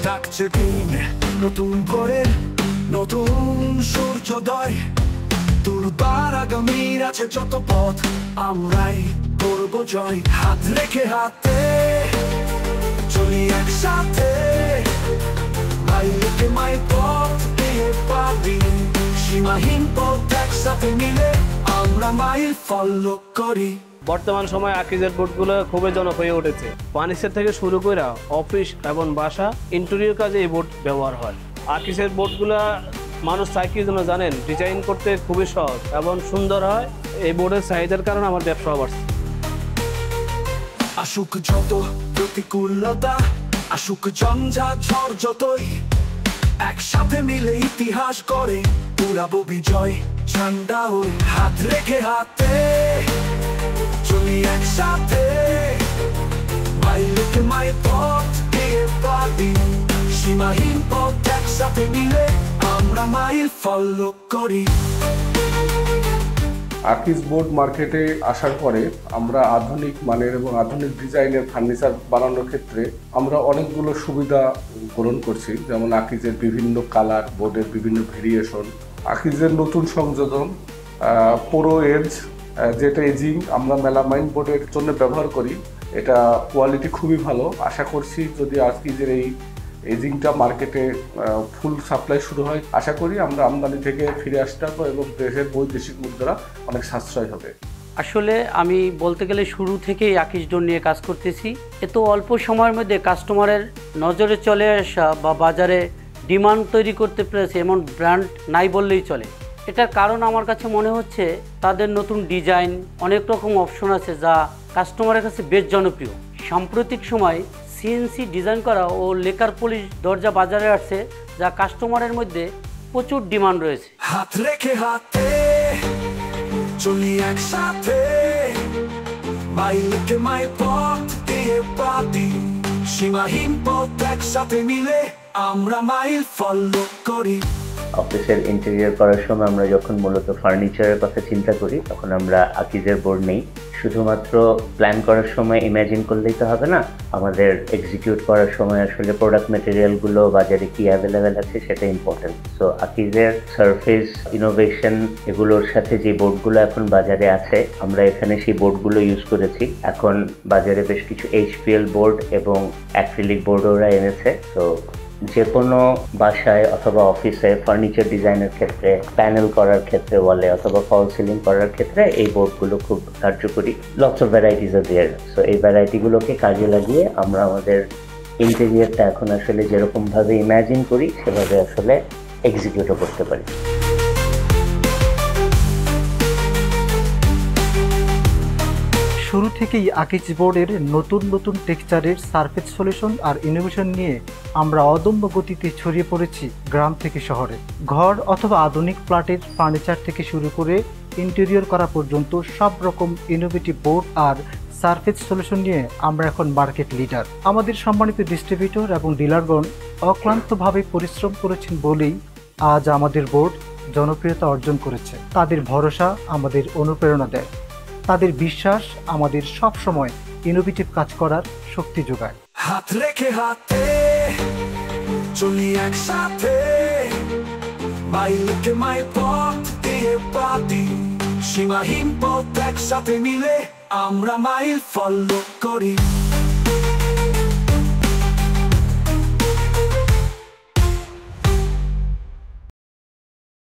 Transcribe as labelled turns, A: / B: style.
A: ডাকছে দিন নতুন ভোরে, নতুন সূর্যোদয়। দুর্বার আগামীর আছে যত পথ, আমরাই করব জয়। হাত রেখে হাতে চলি একসাথে, মাইলকে মাইল পথ দিয়ে পাবি। সীমাহীন পথ একসাথে মিলে আমরা মাইল ফলো করি।
B: বর্তমান সময়ে আকিজের বোর্ডগুলো খুবই জনপ্রিয় উঠেছে। ফার্নিচার থেকে শুরু করে অফিস এবং বাসা ইন্টেরিয়র কাজে এই বোর্ড ব্যবহার হয়। আকিজের বোর্ডগুলো মানুষ চায় কি জন্য জানেন? ডিজাইন করতে খুবই সহজ এবং সুন্দর হয়। এই বোর্ডের চাহিদার কারণে আমার ব্যবসা বাড়ছে।
A: আসুক যত প্রতিকূলতা, আসুক ঝঞ্ঝাট ঝড় যতই, একসাথে মিলে ইতিহাস গড়ে পুরাবো বিজয় ঝান্ডা ওই। হাত রেখে হাতে চলি একসাথে, মাইলকে মাইল পথ দিয়ে পাবি। সীমাহীন পথ একসাথে মিলে আমরা মাইল ফলো করি।
C: আকিজ বোর্ড মার্কেটে আসার পরে আমরা আধুনিক মানের এবং আধুনিক ডিজাইনের ফার্নিচার বানানোর ক্ষেত্রে আমরা অনেকগুলো সুবিধা গ্রহণ করছি। যেমন আকিজের বিভিন্ন কালার, বোর্ডের বিভিন্ন ভেরিয়েশন, আকিজের নতুন সংযোজন প্রো এজ, যেটা এজিং আমরা মেলামাইন বোর্ডের জন্য ব্যবহার করি। এটা কোয়ালিটি খুবই ভালো। আশা করছি যদি আকিজের এই এজিংটা মার্কেটে ফুল সাপ্লাই শুরু হয়, আশা করি আমরা আমদানি থেকে ফিরে আসতে পারবো এবং দেশের বৈদেশিক মুদ্রা অনেক সাশ্রয় হবে।
D: আসলে আমি বলতে গেলে শুরু থেকেই আকিজ ডোর নিয়ে কাজ করতেছি। এত অল্প সময়ের মধ্যে কাস্টমারের নজরে চলে আসা বা বাজারে ডিমান্ড তৈরি করতে পেরেছে এমন ব্র্যান্ড নাই বললেই চলে। এটার কারণ আমার কাছে মনে হচ্ছে তাদের নতুন ডিজাইন, অনেক রকম অপশন আছে যা কাস্টমারের কাছে বেশ জনপ্রিয়। সাম্প্রতিক সময় সিএনসি ডিজাইন করা ও লেকার পলিশ দরজা বাজারে আসছে, যা কাস্টমারের মধ্যে প্রচুর ডিমান্ড রয়েছে।
A: হাত রেখে হাতে চলি একসাথে, মাইলকে মাইল পথ দিয়ে পাবি। সীমাহীন পথ একসাথে মিলে আমরা মাইল ফলো করি।
E: অফিসের ইন্টেরিয়র করার সময় আমরা যখন মূলত ফার্নিচারের কথা চিন্তা করি, তখন আমরা আকিজের বোর্ড নেই। শুধুমাত্র প্ল্যান করার সময় ইমাজিন করলেই তো হবে না, আমাদের এক্সিকিউট করার সময় আসলে প্রোডাক্ট ম্যাটেরিয়ালগুলো বাজারে কি অ্যাভেলেবেল আছে সেটা ইম্পর্টেন্ট। সো আকিজের সারফেস ইনোভেশন এগুলোর সাথে যে বোর্ডগুলো এখন বাজারে আছে, আমরা এখানে সেই বোর্ডগুলো ইউজ করেছি। এখন বাজারে বেশ কিছু HPL বোর্ড এবং অ্যাক্রিলিক বোর্ড ওরা এনেছে। তো যে কোনো বাসায় অথবা অফিসে ফার্নিচার ডিজাইনের ক্ষেত্রে, প্যানেল করার ক্ষেত্রে, ওয়ালে অথবা ফল সিলিং করার ক্ষেত্রে এই বোর্ডগুলো খুব কার্যকরী। Lots of varieties are there. So এই ভ্যারাইটিগুলোকে কাজে লাগিয়ে আমরা আমাদের ইন্টেরিয়রটা এখন আসলে যেরকমভাবে ইম্যাজিন করি সেভাবে আসলে এক্সিকিউটও করতে পারি।
F: শুরু থেকেই আকিজ বোর্ডের নতুন নতুন টেক্সচারের সারফেস সলিউশন আর ইনোভেশন নিয়ে আমরা অদম্য গতিতে ছড়িয়ে পড়েছি গ্রাম থেকে শহরে। ঘর অথবা আধুনিক ফ্ল্যাটের ফার্নিচার থেকে শুরু করে ইন্টেরিয়র করা পর্যন্ত সব রকম ইনোভেটিভ বোর্ড আর সারফেস সলিউশন নিয়ে আমরা এখন মার্কেট লিডার। আমাদের সম্মানিত ডিস্ট্রিবিউটর এবং ডিলারগণ অক্লান্তভাবে পরিশ্রম করেছেন বলেই আজ আমাদের বোর্ড জনপ্রিয়তা অর্জন করেছে। তাদের ভরসা আমাদের অনুপ্রেরণা দেয়, তাদের বিশ্বাস আমাদের সব সময় ইনোভেটিভ কাজ করার শক্তি যোগায়।
A: হাত রেখে হাতে চলি একসাথে, মাইলকে মাইল পথ দিয়ে পাবি। সীমাহীন পথ একসাথে মিলে আমরা মাইল ফলো করি।